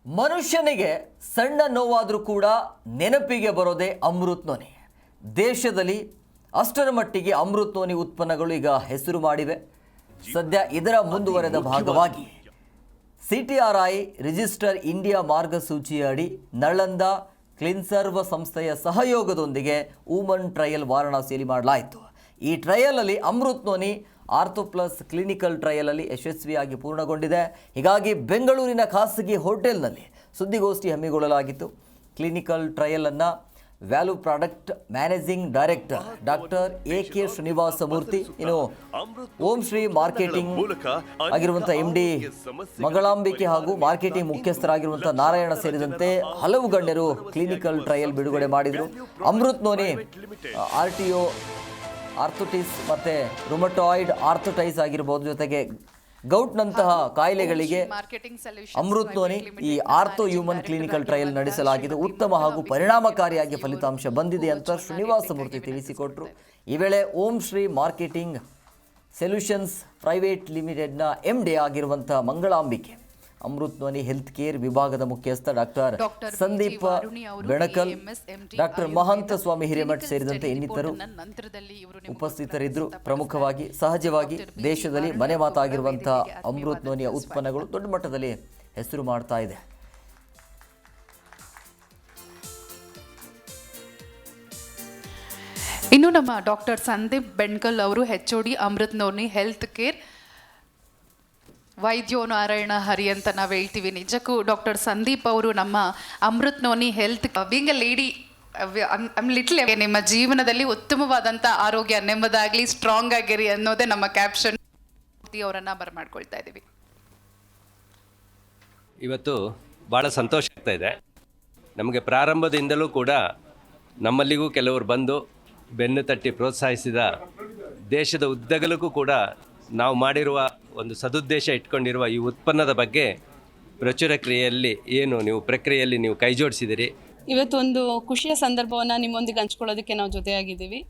ಮನುಷ್ಯನಿಗೆ ಸಣ್ಣ ನೋವಾದರೂ ಕೂಡ ನೆನಪಿಗೆ ಬರೋದೇ ಅಮೃತ್ ನೋನಿ. ದೇಶದಲ್ಲಿ ಅಷ್ಟರ ಮಟ್ಟಿಗೆ ಅಮೃತ್ ನೋನಿ ಉತ್ಪನ್ನಗಳು ಈಗ ಹೆಸರು ಮಾಡಿವೆ. ಸದ್ಯ ಇದರ ಮುಂದುವರೆದ ಭಾಗವಾಗಿ CTRI ರಿಜಿಸ್ಟರ್ ಇಂಡಿಯಾ ಮಾರ್ಗಸೂಚಿಯ ಅಡಿ ನಳಂದ ಕ್ಲಿನ್ಸರ್ವ್ ಸಂಸ್ಥೆಯ ಸಹಯೋಗದೊಂದಿಗೆ ವುಮನ್ ಟ್ರಯಲ್ ವಾರಣಾಸಿಯಲ್ಲಿ ಮಾಡಲಾಯಿತು. ಈ ಟ್ರಯಲಲ್ಲಿ Amrit Noni Ortho plus clinical ಟ್ರಯಲಲ್ಲಿ ಯಶಸ್ವಿಯಾಗಿ ಪೂರ್ಣಗೊಂಡಿದೆ. ಹೀಗಾಗಿ ಬೆಂಗಳೂರಿನ ಖಾಸಗಿ ಹೋಟೆಲ್ನಲ್ಲಿ ಸುದ್ದಿಗೋಷ್ಠಿ ಹಮ್ಮಿಕೊಳ್ಳಲಾಗಿತ್ತು. ಕ್ಲಿನಿಕಲ್ ಟ್ರಯಲನ್ನು Value Product managing director doctor AK Srinivasa Murthy, ಇನ್ನು ಓಂ ಶ್ರೀ ಮಾರ್ಕೆಟಿಂಗ್ ಆಗಿರುವಂಥ MD ಮಂಗಳಾಂಬಿಕೆ ಹಾಗೂ ಮಾರ್ಕೆಟಿಂಗ್ ಮುಖ್ಯಸ್ಥರಾಗಿರುವಂಥ ನಾರಾಯಣ ಸೇರಿದಂತೆ ಹಲವು ಗಣ್ಯರು ಕ್ಲಿನಿಕಲ್ ಟ್ರಯಲ್ ಬಿಡುಗಡೆ ಮಾಡಿದರು. ಅಮೃತ್ ನೋನಿ RTO ಆರ್ಥೋಟಿಸ್ ಮತ್ತು ರುಮಟಾಯ್ಡ್ ಆರ್ಥೋಟೈಸ್ ಆಗಿರ್ಬೋದು, ಜೊತೆಗೆ ಗೌಟ್ನಂತಹ ಕಾಯಿಲೆಗಳಿಗೆ ಅಮೃತ್ ನೋನಿ ಈ ಆರ್ಥೋ ಹ್ಯೂಮನ್ ಕ್ಲಿನಿಕಲ್ ಟ್ರಯಲ್ ನಡೆಸಲಾಗಿದೆ. ಉತ್ತಮ ಹಾಗೂ ಪರಿಣಾಮಕಾರಿಯಾಗಿ ಫಲಿತಾಂಶ ಬಂದಿದೆ ಅಂತ ಶ್ರೀನಿವಾಸ ಮೂರ್ತಿ ತಿಳಿಸಿಕೊಟ್ರು. ಈ ವೇಳೆ ಓಂ ಶ್ರೀ ಮಾರ್ಕೆಟಿಂಗ್ ಸೊಲ್ಯೂಷನ್ಸ್ ಪ್ರೈವೇಟ್ ಲಿಮಿಟೆಡ್ನ MD ಆಗಿರುವಂಥ ಮಂಗಳಾಂಬಿಕೆ, ಅಮೃತ್ ನೋನಿ ಹೆಲ್ತ್ ಕೇರ್ ವಿಭಾಗದ ಮುಖ್ಯಸ್ಥ ಡಾಕ್ಟರ್ ಸಂದೀಪ್ ಬೆಣಕಲ್, ಡಾಕ್ಟರ್ ಮಹಂತ ಸ್ವಾಮಿ ಹಿರೇಮಠ್ ಸೇರಿದಂತೆ ಇನ್ನಿತರು ಉಪಸ್ಥಿತರಿದ್ದರು. ಪ್ರಮುಖವಾಗಿ ಸಹಜವಾಗಿ ದೇಶದಲ್ಲಿ ಮನೆ ಮಾತಾಗಿರುವಂತಹ ಅಮೃತ್ ನೋನಿಯ ಉತ್ಪನ್ನಗಳು ದೊಡ್ಡ ಮಟ್ಟದಲ್ಲಿ ಹೆಸರು ಮಾಡ್ತಾ ಇದೆ. ಇನ್ನು ನಮ್ಮ ಡಾಕ್ಟರ್ ಸಂದೀಪ್ ಬೆಣ್ಕಲ್ ಅವರು HOD Amrit noni health care ವೈದ್ಯೋ ನಾರಾಯಣ ಹರಿ ಅಂತ ನಾವು ಹೇಳ್ತೀವಿ. ನಿಜಕ್ಕೂ ಡಾಕ್ಟರ್ ಸಂದೀಪ್ ಅವರು ನಮ್ಮ Amrit noni health being a lady little ನಿಮ್ಮ ಜೀವನದಲ್ಲಿ ಉತ್ತಮವಾದಂಥ ಆರೋಗ್ಯ ನೆಮ್ಮದಾಗಲಿ, ಸ್ಟ್ರಾಂಗ್ ಆಗಿರಿ ಅನ್ನೋದೇ ನಮ್ಮ ಕ್ಯಾಪ್ಷನ್. ಅವರನ್ನು ಬರಮಾಡ್ಕೊಳ್ತಾ ಇದ್ದೀವಿ. ಇವತ್ತು ಭಾಳ ಸಂತೋಷ ಆಗ್ತಾ ಇದೆ. ನಮಗೆ ಪ್ರಾರಂಭದಿಂದಲೂ ಕೂಡ ನಮ್ಮಲ್ಲಿಗೂ ಕೆಲವರು ಬಂದು ಬೆನ್ನು ತಟ್ಟಿ ಪ್ರೋತ್ಸಾಹಿಸಿದ, ದೇಶದ ಉದ್ದಗಲಕ್ಕೂ ಕೂಡ ನಾವು ಮಾಡಿರುವ ಒಂದು ಸದುದ್ದೇಶ ಇಟ್ಕೊಂಡಿರುವ ಈ ಉತ್ಪನ್ನದ ಬಗ್ಗೆ ಪ್ರಚುರ ಕ್ರಿಯೆಯಲ್ಲಿ ಪ್ರಕ್ರಿಯೆಯಲ್ಲಿ ನೀವು ಕೈ ಜೋಡಿಸಿದಿರಿ. ಇವತ್ತು ಒಂದು ಖುಷಿಯ ಸಂದರ್ಭವನ್ನು ನಿಮ್ಮೊಂದಿಗೆ ಹಂಚ್ಕೊಳ್ಳೋದಕ್ಕೆ ನಾವು ಜೊತೆಯಾಗಿದ್ದೀವಿ.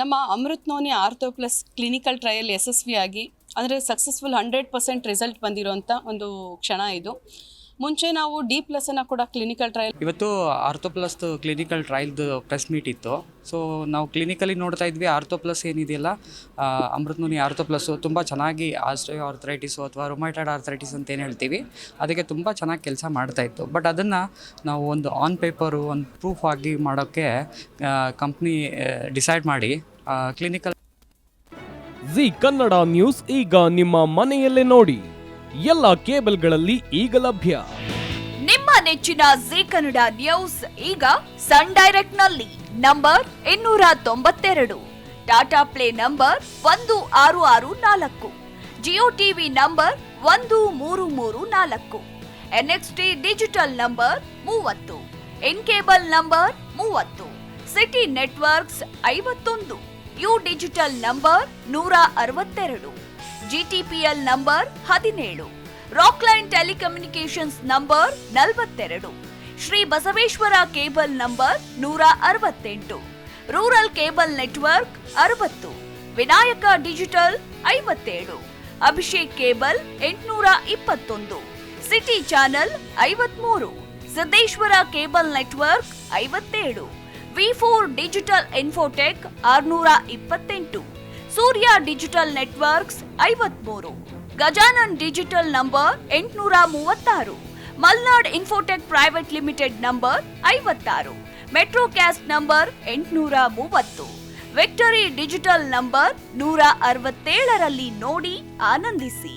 ನಮ್ಮ Amrit Noni Ortho plus clinical trial ಯಶಸ್ವಿಯಾಗಿ ಅಂದರೆ ಸಕ್ಸಸ್ಫುಲ್ 100% ರಿಸಲ್ಟ್ ಬಂದಿರೋಂಥ ಒಂದು ಕ್ಷಣ ಇದು. ಮುಂಚೆ ನಾವು D+ಅನ್ನು ಕೂಡ ಕ್ಲಿನಿಕಲ್ ಟ್ರಯಲ್, ಇವತ್ತು ಆರ್ಥೋ ಪ್ಲಸ್ ಕ್ಲಿನಿಕಲ್ ಟ್ರಯಲ್ದು ಪ್ರೆಸ್ ಮೀಟ್ ಇತ್ತು. ಸೊ ನಾವು ಕ್ಲಿನಿಕಲಿ ನೋಡ್ತಾ ಇದ್ವಿ, ಆರ್ಥೋ ಪ್ಲಸ್ ಏನಿದೆಯಲ್ಲ, ಅಮೃತ್ ನೋನಿ ಆರ್ಥೋ ಪ್ಲಸ್ಸು ತುಂಬ ಚೆನ್ನಾಗಿ ಆಸ್ಟ್ರಿಯೋ ಆರ್ಥರೈಟಿಸು ಅಥವಾ ರೊಮ್ಯಾಟಾಯ್ಡ್ ಆರ್ಥರೈಟಿಸ್ ಅಂತ ಏನು ಹೇಳ್ತೀವಿ, ಅದಕ್ಕೆ ತುಂಬ ಚೆನ್ನಾಗಿ ಕೆಲಸ ಮಾಡ್ತಾಯಿತ್ತು. ಬಟ್ ಅದನ್ನು ನಾವು ಒಂದು ಆನ್ ಪೇಪರು ಒಂದು ಪ್ರೂಫ್ ಆಗಿ ಮಾಡೋಕ್ಕೆ ಕಂಪ್ನಿ ಡಿಸೈಡ್ ಮಾಡಿ ಕ್ಲಿನಿಕಲ್ ಜಿ ಕನ್ನಡ ನ್ಯೂಸ್ ಈಗ ನಿಮ್ಮ ಮನೆಯಲ್ಲೇ ನೋಡಿ. ಎಲ್ಲ ಕೇಬಲ್ಗಳಲ್ಲಿ ಈಗ ಲಭ್ಯ. ನಿಮ್ಮ ನೆಚ್ಚಿನ ಜಿ ಕನ್ನಡ ನ್ಯೂಸ್ ಈಗ ಸನ್ ಡೈರೆಕ್ಟ್ ನಲ್ಲಿ number 292, Tata play number 1664, Jio TV number 1334, NXT digital number 30, in cable number 30, city networks 51, U digital number 162, GTPL number 17, Rockline telecommunications number 42, Shri Basaveshwara cable number 168, rural cable network 60, Vinayaka digital 57, Abhishek cable 821, city channel 53, Siddeshwara cable network 57, V4 digital Infotech 628, Surya digital networks 53, Gajanan digital number 836, Malnad Infotech private limited number 56, Metrocast number 830, Victory Digital number 167ರಲ್ಲಿ ನೋಡಿ ಆನಂದಿಸಿ.